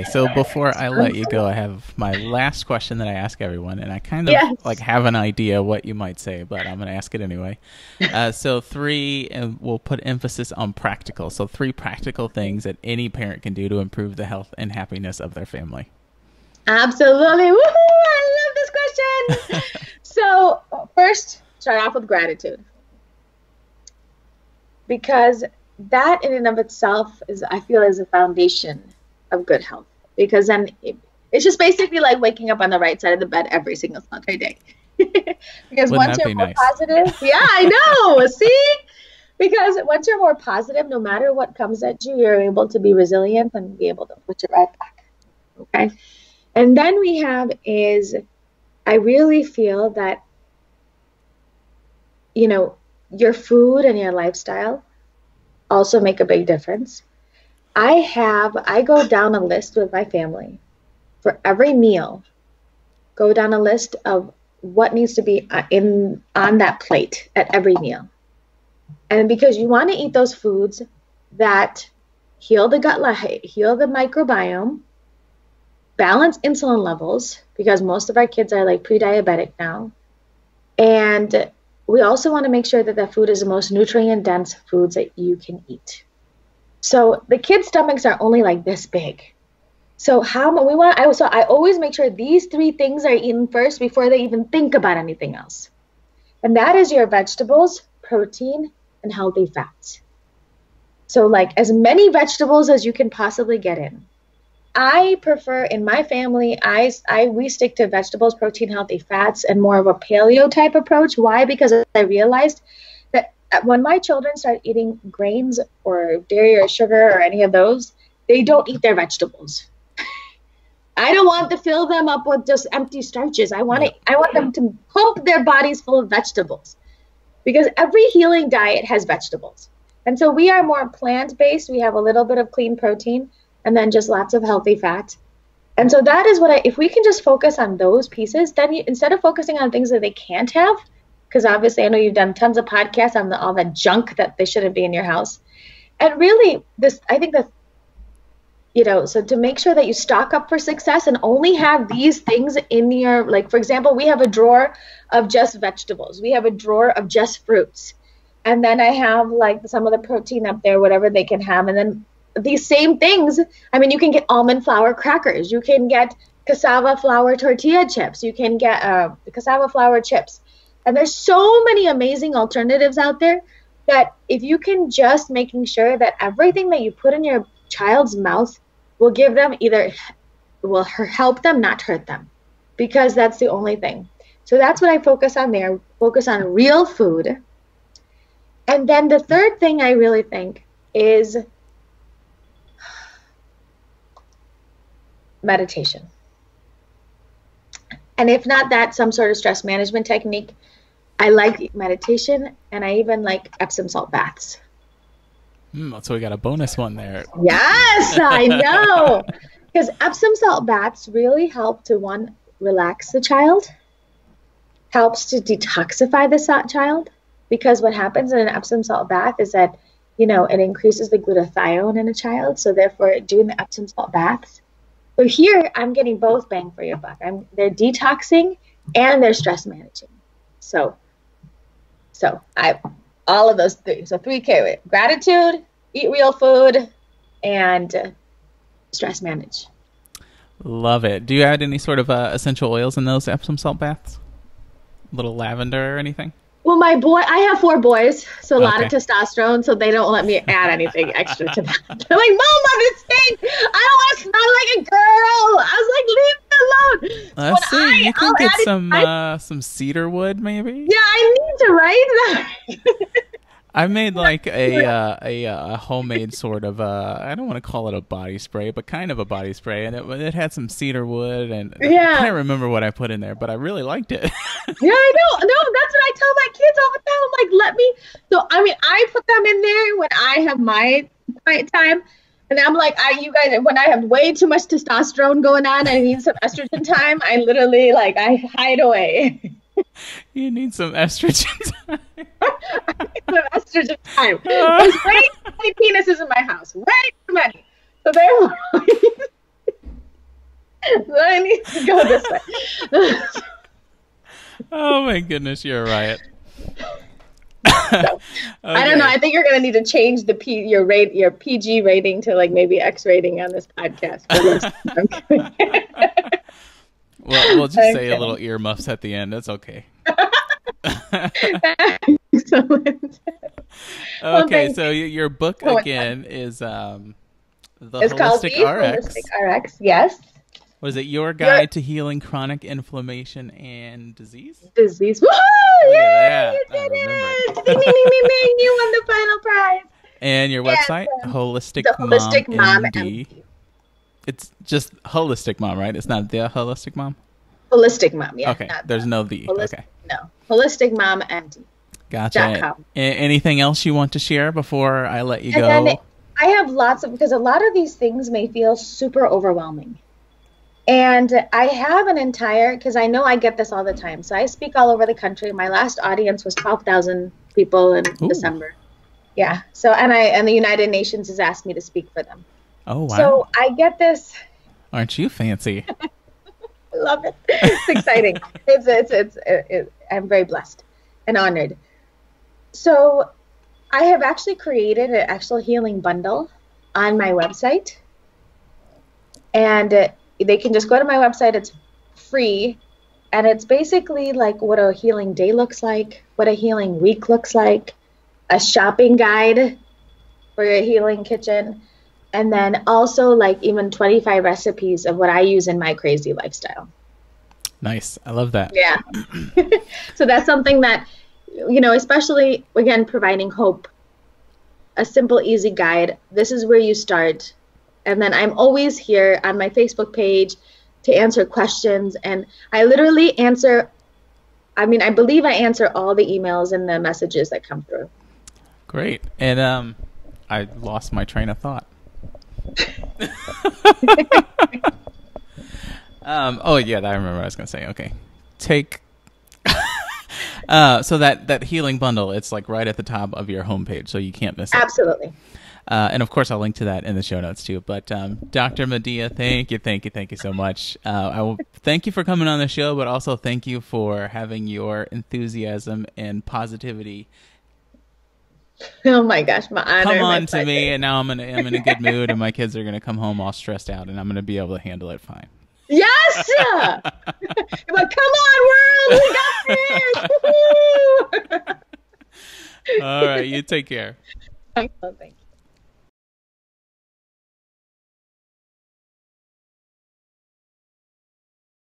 So before I let you go, I have my last question that I ask everyone, and I kind of Yes. like have an idea what you might say, but I'm going to ask it anyway. So three, and we'll put emphasis on practical. So three practical things that any parent can do to improve the health and happiness of their family. Absolutely. Woohoo! I love this question. So first, start off with gratitude. Because that in and of itself is, I feel, is a foundation of good health. Because then it's just basically like waking up on the right side of the bed every single Sunday day. Because Wouldn't once that you're be more nice? positive, yeah, I know. See? Because once you're more positive, no matter what comes at you, you're able to be resilient and be able to put it right back. Okay. And then we have is, I really feel that, you know, your food and your lifestyle also make a big difference. I go down a list with my family for every meal, go down a list of what needs to be in on that plate at every meal. And because you want to eat those foods that heal the gut, heal the microbiome, balance insulin levels, because most of our kids are like pre-diabetic now. And we also want to make sure that the food is the most nutrient dense foods that you can eat. So the kids' stomachs are only like this big. So I always make sure these three things are eaten first before they even think about anything else. And that is your vegetables, protein, and healthy fats. So like as many vegetables as you can possibly get in. I prefer in my family, we stick to vegetables, protein, healthy fats, and more of a paleo type approach. Why? Because I realized that when my children start eating grains or dairy or sugar or any of those, they don't eat their vegetables. I don't want to fill them up with just empty starches. I want them to pump their bodies full of vegetables, because every healing diet has vegetables. And so we are more plant-based. We have a little bit of clean protein and then just lots of healthy fat. And so that is if we can just focus on those pieces, then instead of focusing on things that they can't have, because obviously I know you've done tons of podcasts on all the junk that they shouldn't be in your house. And really I think that, so to make sure that you stock up for success and only have these things in your, like, for example, we have a drawer of just vegetables. We have a drawer of just fruits. And then I have like some of the protein up there, whatever they can have. And then these same things, I mean, you can get almond flour crackers. You can get cassava flour tortilla chips. You can get cassava flour chips. And there's so many amazing alternatives out there that if you can just making sure that everything that you put in your child's mouth will give them will help them, not hurt them, because that's the only thing. So that's what I focus on there. Focus on real food. And then the third thing I really think is meditation. And if not that, some sort of stress management technique. I like meditation, and I even like Epsom salt baths. So we got a bonus one there. Yes, I know. Because Epsom salt baths really help to, one, relax the child, helps to detoxify the child. Because what happens in an Epsom salt bath is that, it increases the glutathione in a child. So therefore, doing the Epsom salt baths. So here, I'm getting both bang for your buck. They're detoxing and they're stress managing. So all of those three. So 3K: gratitude, eat real food, and stress manage. Love it. Do you add any sort of essential oils in those Epsom salt baths? A little lavender or anything? Well, I have 4 boys, so a lot of testosterone, so they don't let me add anything extra to that. They're like, Mama, this thing, I don't want to smell like a girl. I was like, leave me alone. Let's see. You can get some cedar wood, maybe? Yeah, I need to, right? I made like a homemade sort of I don't want to call it a body spray, but kind of a body spray, and it had some cedar wood, and I can't remember what I put in there, but I really liked it. Yeah, I know. No, that's what I tell my kids all the time. I'm like, let me. So I mean, I put them in there when I have my quiet time, and I'm like, you guys, when I have way too much testosterone going on, and I need some estrogen time. I literally I hide away. You need some estrogen time. I need some estrogen time. There's way too many penises in my house. Way too many. So therefore, So I need to go this way. Oh my goodness, you're right. So, okay. I don't know. I think you're going to need to change your PG rating to like maybe X rating on this podcast. Well, we'll just say a little earmuffs at the end. That's okay. Excellent. Okay, so your book again is the Holistic RX. Holistic RX, yes. Was it Your Guide to Healing Chronic Inflammation and Disease? Disease. Woohoo! Yay! You did it! Ding, ding, ding, ding, ding! You won the final prize. And your website, Holistic Mom MD. It's just Holistic Mom, right? It's not the Holistic Mom? Holistic Mom, yeah. Okay, there's no the. Okay. No. Holistic Mom MD. Gotcha. Anything else you want to share before I let you go? Then I have lots of, because a lot of these things may feel super overwhelming. And I have an entire, because I know I get this all the time. So I speak all over the country. My last audience was 12,000 people in December. Yeah. So, and the United Nations has asked me to speak for them. Oh, wow. So I get this. Aren't you fancy? I love it. It's exciting. I'm very blessed and honored. So I have actually created an actual healing bundle on my website. And they can just go to my website. It's free. And it's basically like what a healing day looks like, what a healing week looks like, a shopping guide for your healing kitchen, and then also like even 25 recipes of what I use in my crazy lifestyle. Nice. I love that. Yeah. So that's something that, especially, again, providing hope, a simple, easy guide. This is where you start. And then I'm always here on my Facebook page to answer questions. And I literally I believe I answer all the emails and the messages that come through. Great. And I lost my train of thought. Oh, yeah, I remember what I was going to say. Okay. So that healing bundle, it's like right at the top of your homepage, so you can't miss it. Absolutely. And of course, I'll link to that in the show notes too. But Dr. Madiha, thank you so much. I will thank you for coming on the show, but also thank you for having your enthusiasm and positivity. Oh my gosh, my honor! Come on to me, and now I'm in a good mood, and my kids are gonna come home all stressed out, and I'm gonna be able to handle it fine. Yes! But come on, world, we got this! All right, you take care. Oh, thank you.